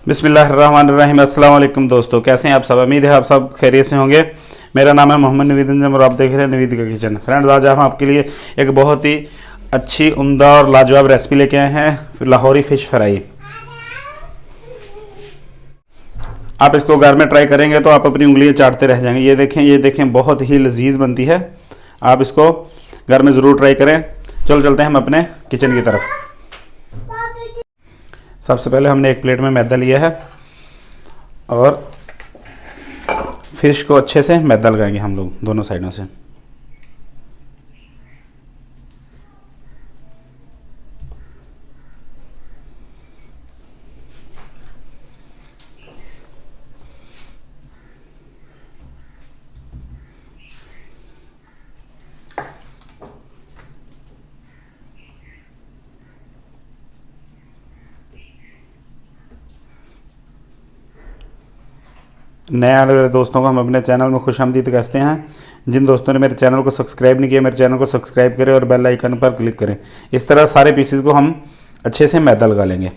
बिस्मिल्लाहिर्रहमानिर्रहीम। अस्सलाम वालेकुम दोस्तों, कैसे हैं आप सब। उम्मीद है आप सब खैरियत से होंगे। मेरा नाम है मोहम्मद नवीद अंजम और आप देख रहे हैं नवीद का किचन। फ्रेंड्स, आज हम आपके लिए एक बहुत ही अच्छी, उम्दा और लाजवाब रेसिपी लेके आए हैं, लाहौरी फ़िश फ्राई। आप इसको घर में ट्राई करेंगे तो आप अपनी उंगलियां चाटते रह जाएंगे। ये देखें बहुत ही लजीज बनती है। आप इसको घर में ज़रूर ट्राई करें। चलो चलते हैं हम अपने किचन की तरफ। सबसे पहले हमने एक प्लेट में मैदा लिया है और फिश को अच्छे से मैदा लगाएंगे हम लोग दोनों साइडों से। नए आने वाले दोस्तों को हम अपने चैनल में खुशामदीद कहते हैं। जिन दोस्तों ने मेरे चैनल को सब्सक्राइब नहीं किया, मेरे चैनल को सब्सक्राइब करें और बेल आइकन पर क्लिक करें। इस तरह सारे पीसेस को हम अच्छे से मैदा लगा लेंगे।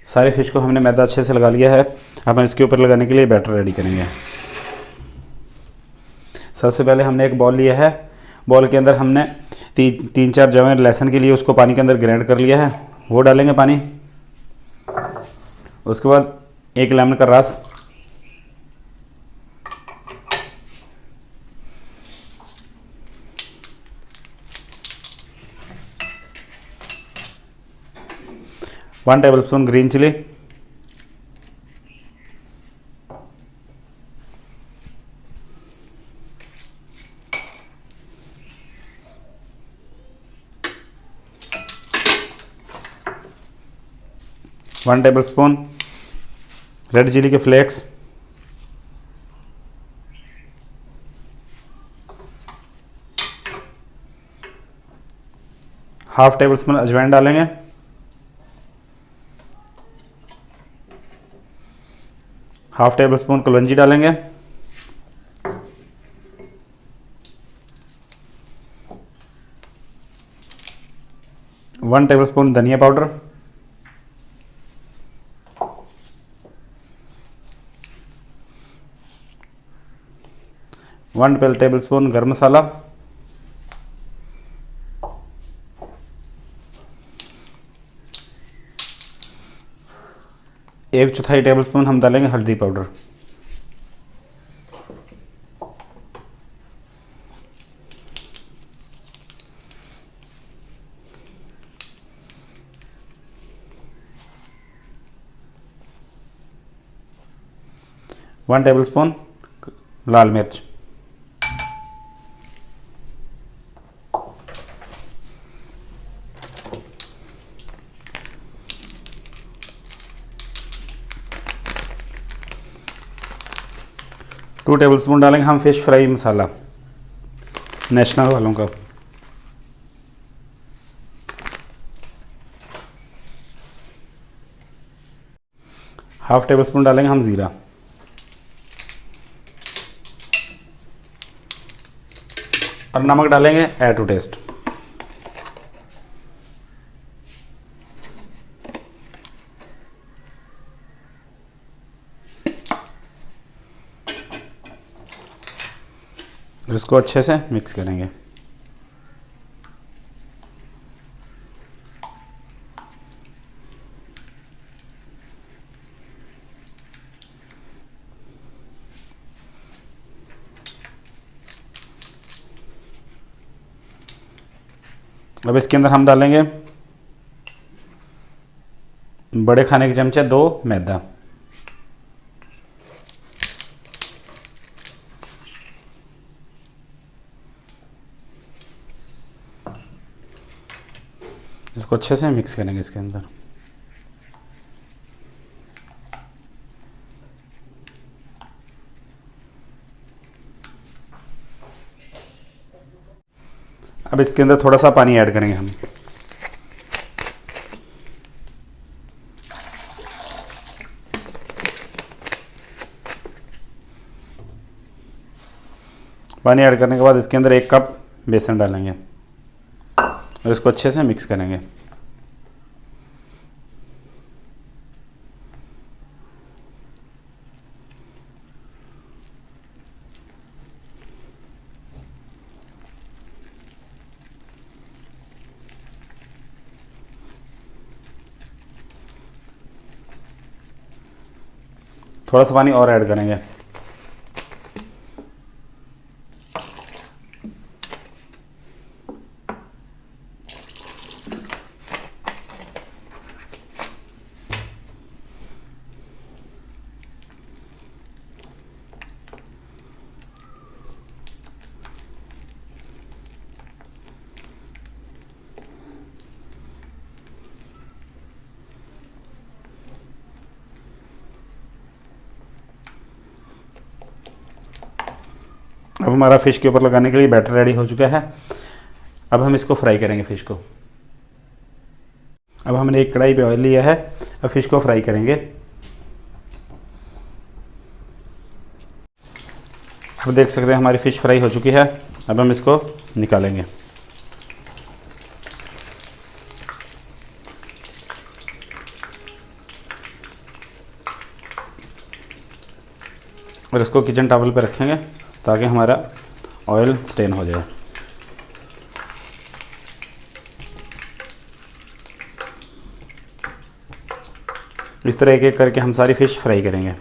सारे फिश को हमने मैदा अच्छे से लगा लिया है। अब हम इसके ऊपर लगाने के लिए बैटर रेडी करेंगे। सबसे पहले हमने एक बॉल लिया है। बॉल के अंदर हमने तीन चार जवें लहसुन के लिए उसको पानी के अंदर ग्राइंड कर लिया है, वो डालेंगे पानी। उसके बाद एक लेमन का रस, one tablespoon green chilli, one tablespoon red chilli के फ्लेक्स, हाफ टेबल स्पून अजवाइन डालेंगे, हाफ टेबल स्पून कलौंजी डालेंगे, वन टेबल स्पून धनिया powder, one tablespoon garam masala, एक चौथाई टेबल स्पून हम डालेंगे हल्दी पाउडर। वन टेबल स्पून लाल मिर्च। टू टेबल स्पून डालेंगे हम फिश फ्राई मसाला नेशनल वालों का। हाफ टेबल स्पून डालेंगे हम ज़ीरा। और नमक डालेंगे एट टू टेस्ट। इसको अच्छे से मिक्स करेंगे। अब इसके अंदर हम डालेंगे बड़े खाने के चमचे 2 मैदा। इसको अच्छे से मिक्स करेंगे इसके अंदर। अब इसके अंदर थोड़ा सा पानी ऐड करेंगे हम। पानी ऐड करने के बाद इसके अंदर 1 कप बेसन डालेंगे और इसको अच्छे से मिक्स करेंगे। थोड़ा सा पानी और ऐड करेंगे। अब हमारा फ़िश के ऊपर लगाने के लिए बैटर रेडी हो चुका है। अब हम इसको फ्राई करेंगे फ़िश को। अब हमने एक कढ़ाई पे ऑयल लिया है, अब फ़िश को फ्राई करेंगे। अब देख सकते हैं हमारी फ़िश फ्राई हो चुकी है। अब हम इसको निकालेंगे। और इसको किचन टॉवल पे रखेंगे ताकि हमारा ऑयल स्टेन हो जाए। इस तरह एक एक करके हम सारी फ़िश फ्राई करेंगे।